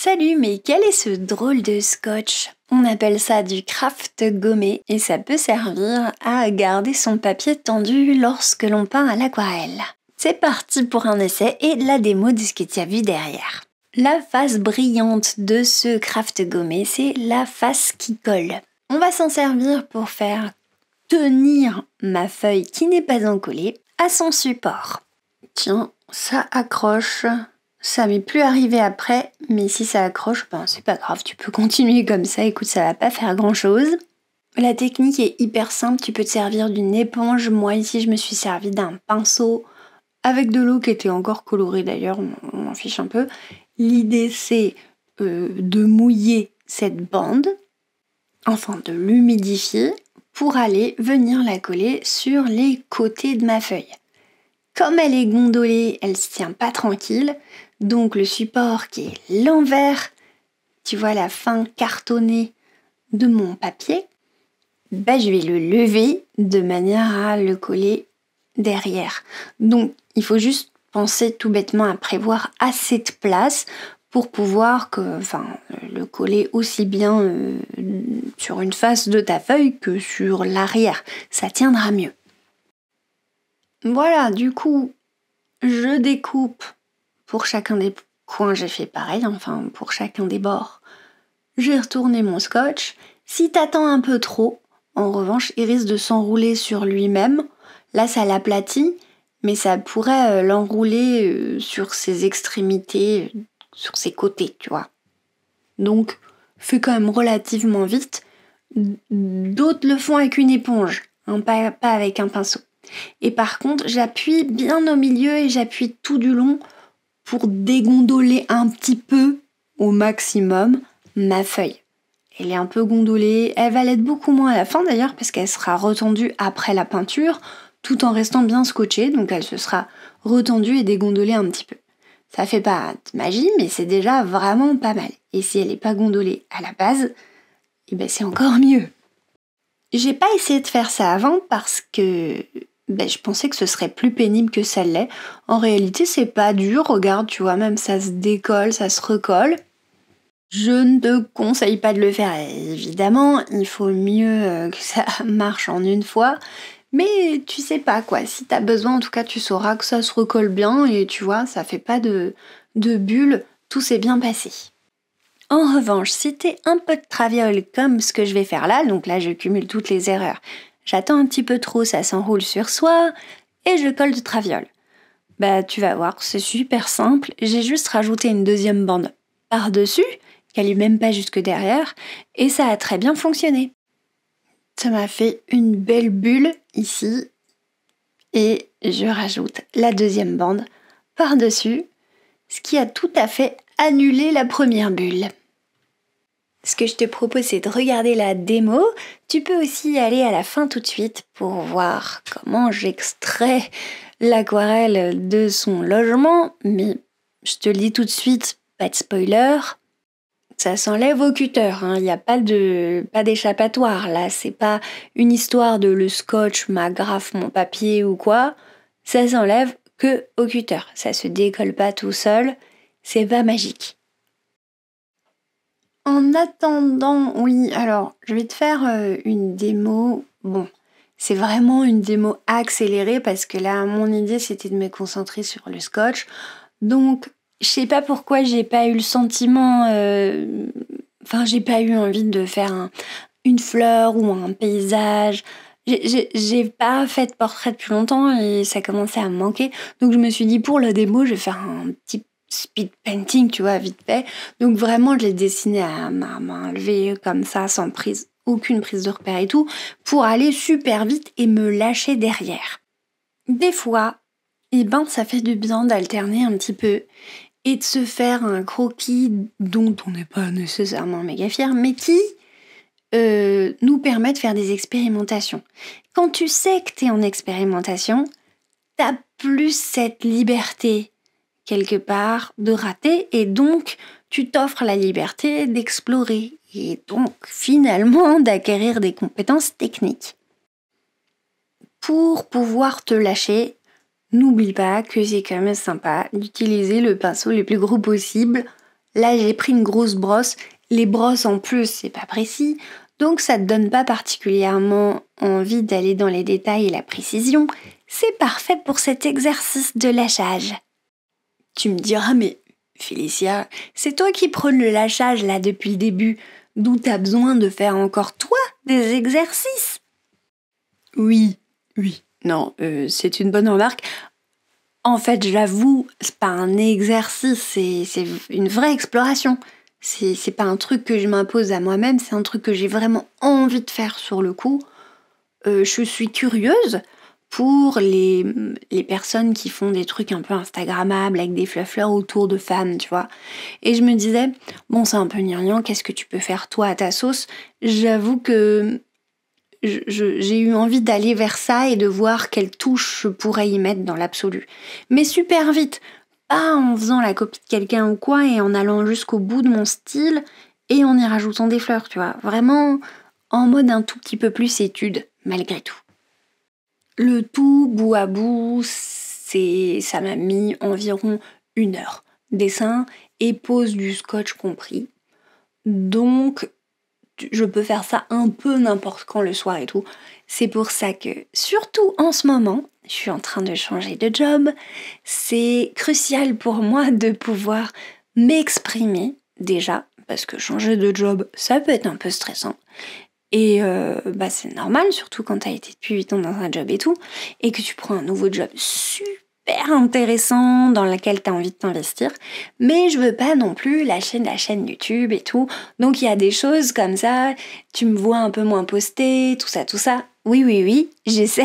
Salut, mais quel est ce drôle de scotch? On appelle ça du craft gommé et ça peut servir à garder son papier tendu lorsque l'on peint à l'aquarelle. C'est parti pour un essai et la démo de ce que tu as vu derrière. La face brillante de ce craft gommé, c'est la face qui colle. On va s'en servir pour faire tenir ma feuille qui n'est pas encollée à son support. Tiens, ça accroche. Ça m'est plus arrivé après, mais si ça accroche, ben c'est pas grave, tu peux continuer comme ça, écoute, ça va pas faire grand chose. La technique est hyper simple, tu peux te servir d'une éponge. Moi ici je me suis servi d'un pinceau avec de l'eau qui était encore colorée d'ailleurs, on m'en fiche un peu. L'idée c'est de mouiller cette bande, enfin de l'humidifier pour aller venir la coller sur les côtés de ma feuille. Comme elle est gondolée, elle se tient pas tranquille, donc le support qui est l'envers, tu vois la fin cartonnée de mon papier, je vais le lever de manière à le coller derrière. Donc il faut juste penser tout bêtement à prévoir assez de place pour pouvoir le coller aussi bien sur une face de ta feuille que sur l'arrière. Ça tiendra mieux. Voilà, du coup, je découpe pour chacun des coins, j'ai fait pareil, enfin pour chacun des bords. J'ai retourné mon scotch. Si t'attends un peu trop, en revanche, il risque de s'enrouler sur lui-même. Là, ça l'aplatit, mais ça pourrait l'enrouler sur ses extrémités, sur ses côtés, tu vois. Donc, fais quand même relativement vite. D'autres le font avec une éponge, pas avec un pinceau. Et par contre, j'appuie bien au milieu et j'appuie tout du long pour dégondoler un petit peu au maximum ma feuille. Elle est un peu gondolée, elle va l'être beaucoup moins à la fin d'ailleurs parce qu'elle sera retendue après la peinture tout en restant bien scotchée, donc elle se sera retendue et dégondolée un petit peu. Ça fait pas de magie, mais c'est déjà vraiment pas mal. Et si elle n'est pas gondolée à la base, c'est encore mieux. J'ai pas essayé de faire ça avant parce que je pensais que ce serait plus pénible que ça l'est. En réalité, c'est pas dur. Regarde, tu vois, même ça se décolle, ça se recolle. Je ne te conseille pas de le faire, évidemment. Il faut mieux que ça marche en une fois. Mais tu sais pas quoi. Si t'as besoin, en tout cas, tu sauras que ça se recolle bien et tu vois, ça fait pas de bulles. Tout s'est bien passé. En revanche, si t'es un peu de traviole comme ce que je vais faire là, donc là je cumule toutes les erreurs. J'attends un petit peu trop, ça s'enroule sur soi, et je colle de traviole. Tu vas voir, c'est super simple, j'ai juste rajouté une deuxième bande par-dessus, qui n'allait même pas jusque derrière, et ça a très bien fonctionné. Ça m'a fait une belle bulle ici, et je rajoute la deuxième bande par-dessus, ce qui a tout à fait annulé la première bulle. Ce que je te propose, c'est de regarder la démo. Tu peux aussi aller à la fin tout de suite pour voir comment j'extrais l'aquarelle de son logement. Mais je te le dis tout de suite, pas de spoiler. Ça s'enlève au cutter, il n'y a pas d'échappatoire. Là, c'est pas une histoire de le scotch m'agrafe mon papier ou quoi. Ça s'enlève que au cutter. Ça se décolle pas tout seul. C'est pas magique. En attendant, oui, alors je vais te faire une démo. Bon, c'est vraiment une démo accélérée parce que là, mon idée c'était de me concentrer sur le scotch. Donc, je sais pas pourquoi j'ai pas eu le sentiment. J'ai pas eu envie de faire une fleur ou un paysage. J'ai pas fait de portrait depuis longtemps et ça commençait à me manquer. Donc, je me suis dit pour la démo, je vais faire un petit speed painting, tu vois, vite fait. Donc vraiment, je l'ai dessiné à ma main levée comme ça, sans aucune prise de repère et tout, pour aller super vite et me lâcher derrière. Des fois, ça fait du bien d'alterner un petit peu et de se faire un croquis dont on n'est pas nécessairement méga fier, mais qui nous permet de faire des expérimentations. Quand tu sais que t'es en expérimentation, t'as plus cette liberté quelque part de rater et donc tu t'offres la liberté d'explorer et donc finalement d'acquérir des compétences techniques. Pour pouvoir te lâcher, n'oublie pas que c'est quand même sympa d'utiliser le pinceau le plus gros possible. Là, j'ai pris une grosse brosse. Les brosses en plus, c'est pas précis. Donc ça te donne pas particulièrement envie d'aller dans les détails et la précision. C'est parfait pour cet exercice de lâchage. Tu me diras, mais Félicia, c'est toi qui prônes le lâchage là depuis le début, d'où t'as besoin de faire encore toi des exercices. Oui, non, c'est une bonne remarque. En fait, j'avoue, c'est pas un exercice, c'est une vraie exploration. C'est pas un truc que je m'impose à moi-même, c'est un truc que j'ai vraiment envie de faire sur le coup. Je suis curieuse pour les personnes qui font des trucs un peu instagrammables avec des fleurs autour de femmes, tu vois. Et je me disais, bon, c'est un peu gnangnan, qu'est-ce que tu peux faire toi à ta sauce? J'avoue que j'ai eu envie d'aller vers ça et de voir quelle touche je pourrais y mettre dans l'absolu. Mais super vite, pas en faisant la copie de quelqu'un ou quoi et en allant jusqu'au bout de mon style et en y rajoutant des fleurs, tu vois. Vraiment en mode un tout petit peu plus étude, malgré tout. Le tout, bout à bout, ça m'a mis environ 1 heure. Dessin et pose du scotch compris. Donc, je peux faire ça un peu n'importe quand le soir et tout. C'est pour ça que, surtout en ce moment, je suis en train de changer de job. C'est crucial pour moi de pouvoir m'exprimer déjà, parce que changer de job, ça peut être un peu stressant. Et c'est normal, surtout quand t'as été depuis 8 ans dans un job et tout, et que tu prends un nouveau job super intéressant dans lequel t'as envie de t'investir, mais je veux pas non plus lâcher la chaîne YouTube et tout, donc il y a des choses comme ça, tu me vois un peu moins poster, tout ça, oui, j'essaie,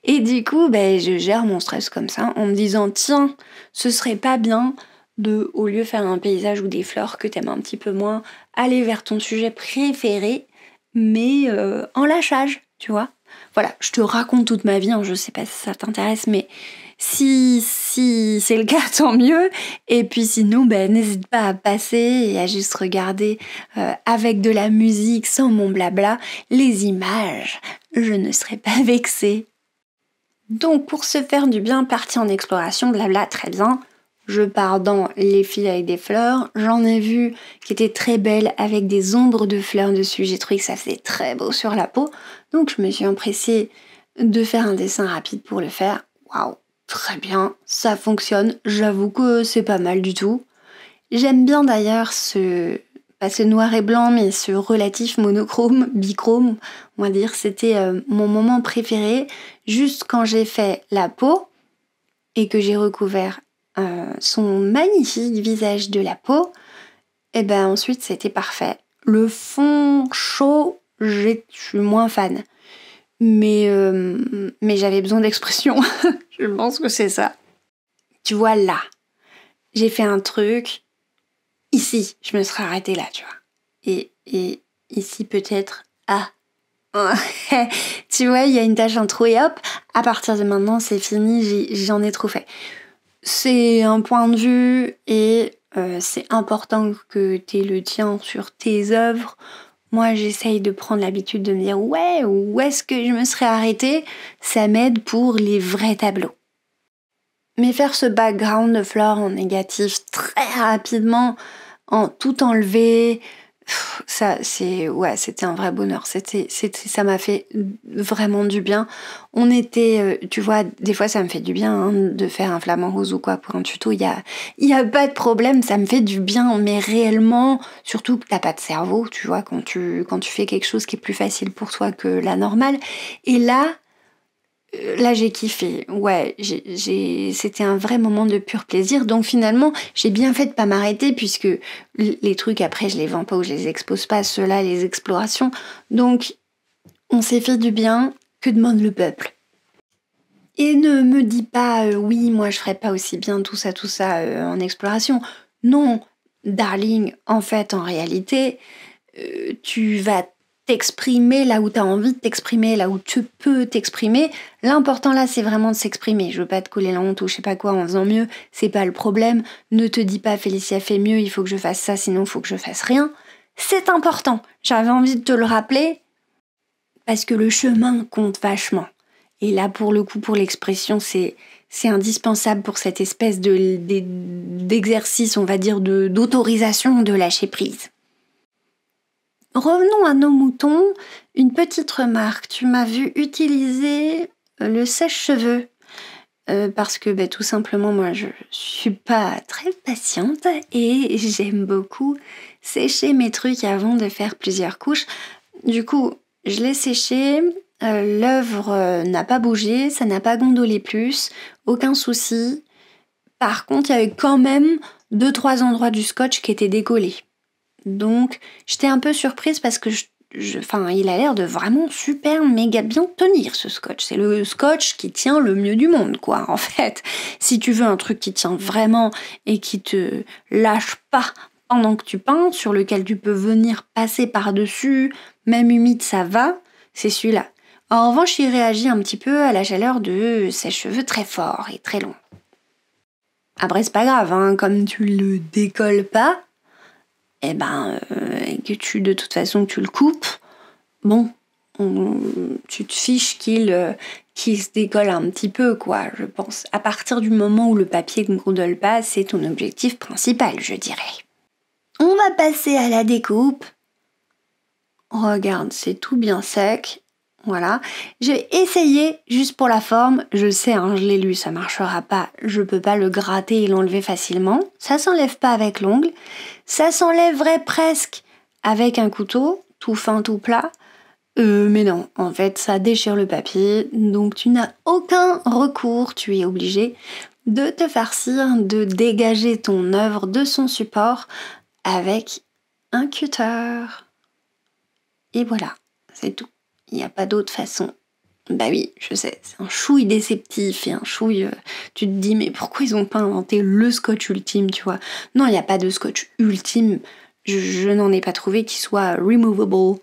et du coup, je gère mon stress comme ça, en me disant, tiens, ce serait pas bien de, au lieu de faire un paysage ou des fleurs que t'aimes un petit peu moins, aller vers ton sujet préféré, mais en lâchage, tu vois. Voilà, je te raconte toute ma vie, hein, je sais pas si ça t'intéresse, mais si c'est le cas, tant mieux. Et puis sinon, n'hésite pas à passer et à juste regarder avec de la musique, sans mon blabla, les images. Je ne serai pas vexée. Donc pour se faire du bien, partir en exploration, blabla, très bien. Je pars dans les filles avec des fleurs. J'en ai vu qui étaient très belles avec des ombres de fleurs dessus. J'ai trouvé que ça faisait très beau sur la peau. Donc je me suis empressée de faire un dessin rapide pour le faire. Waouh, très bien, ça fonctionne. J'avoue que c'est pas mal du tout. J'aime bien d'ailleurs pas ce noir et blanc, mais ce relatif monochrome, bichrome, on va dire. C'était mon moment préféré. Juste quand j'ai fait la peau et que j'ai recouvert son magnifique visage de la peau, et ensuite c'était parfait. Le fond chaud, je suis moins fan. Mais j'avais besoin d'expression. Je pense que c'est ça. Tu vois là, j'ai fait un truc. Ici, je me serais arrêtée là, tu vois. Et ici peut-être, tu vois, il y a une tache en trop et hop, à partir de maintenant c'est fini, j'en ai trop fait. C'est un point de vue et c'est important que tu aies le tien sur tes œuvres. Moi, j'essaye de prendre l'habitude de me dire ouais, où est-ce que je me serais arrêtée? Ça m'aide pour les vrais tableaux. Mais faire ce background de fleurs en négatif très rapidement, en tout enlever, c'était un vrai bonheur. Ça m'a fait vraiment du bien. On était, tu vois, des fois ça me fait du bien hein, de faire un flamant rose ou quoi pour un tuto. Il y a pas de problème, ça me fait du bien, mais réellement, surtout que t'as pas de cerveau, tu vois, quand tu fais quelque chose qui est plus facile pour toi que la normale. Et là, j'ai kiffé. Ouais, c'était un vrai moment de pur plaisir. Donc finalement, j'ai bien fait de pas m'arrêter puisque les trucs après, je les vends pas ou je les expose pas, ceux-là, les explorations. Donc, on s'est fait du bien. Que demande le peuple? Et ne me dis pas, oui, moi je ferais pas aussi bien tout ça en exploration. Non, darling, en fait, en réalité, tu vas t'exprimer là où tu as envie de t'exprimer, là où tu peux t'exprimer. L'important là, c'est vraiment de s'exprimer. Je veux pas te coller la honte ou je sais pas quoi en faisant mieux, c'est pas le problème. Ne te dis pas Félicia fait mieux, il faut que je fasse ça, sinon il faut que je fasse rien. C'est important. J'avais envie de te le rappeler parce que le chemin compte vachement. Et là, pour le coup, pour l'expression, c'est C'est indispensable pour cette espèce d'exercice, on va dire, d'autorisation de lâcher prise. Revenons à nos moutons. Une petite remarque. Tu m'as vu utiliser le sèche-cheveux. Parce que tout simplement, moi, je suis pas très patiente et j'aime beaucoup sécher mes trucs avant de faire plusieurs couches. Du coup, je l'ai séché, l'œuvre n'a pas bougé, ça n'a pas gondolé plus, aucun souci. Par contre, il y avait quand même 2-3 endroits du scotch qui étaient décollés. Donc, j'étais un peu surprise parce que il a l'air de vraiment super méga bien tenir ce scotch. C'est le scotch qui tient le mieux du monde, quoi, en fait. Si tu veux un truc qui tient vraiment et qui te lâche pas pendant que tu peins, sur lequel tu peux venir passer par-dessus, même humide, ça va, c'est celui-là. En revanche, il réagit un petit peu à la chaleur de sèche-cheveux très fort et très long. Après, c'est pas grave, hein, comme tu le décolles pas, que de toute façon tu le coupes, tu te fiches qu'il se décolle un petit peu, quoi, je pense. À partir du moment où le papier ne gondole pas, c'est ton objectif principal, je dirais. On va passer à la découpe. Regarde, c'est tout bien sec. Voilà. J'ai essayé juste pour la forme. Je sais, je l'ai lu, ça marchera pas. Je peux pas le gratter et l'enlever facilement. Ça s'enlève pas avec l'ongle. Ça s'enlèverait presque avec un couteau, tout fin, tout plat. Mais non, en fait, ça déchire le papier. Donc tu n'as aucun recours. Tu es obligé de te farcir, de dégager ton œuvre de son support avec un cutter. Et voilà, c'est tout. Il n'y a pas d'autre façon. Bah oui, je sais, c'est un chouille déceptif et un chouille... tu te dis, mais pourquoi ils n'ont pas inventé le scotch ultime, tu vois? Non, il n'y a pas de scotch ultime. Je n'en ai pas trouvé qui soit removable,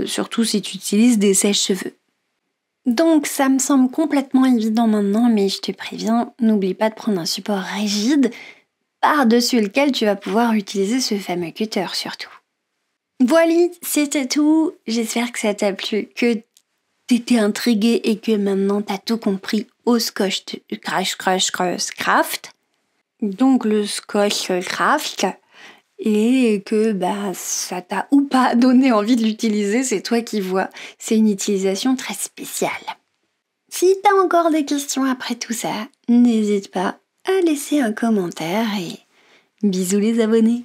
surtout si tu utilises des sèche-cheveux. Donc ça me semble complètement évident maintenant, mais je te préviens, n'oublie pas de prendre un support rigide par-dessus lequel tu vas pouvoir utiliser ce fameux cutter surtout. Voilà, c'était tout. J'espère que ça t'a plu, que t'étais intrigué et que maintenant t'as tout compris au scotch craft. Donc le scotch craft. Et que ça t'a ou pas donné envie de l'utiliser, c'est toi qui vois. C'est une utilisation très spéciale. Si t'as encore des questions après tout ça, n'hésite pas à laisser un commentaire et bisous les abonnés.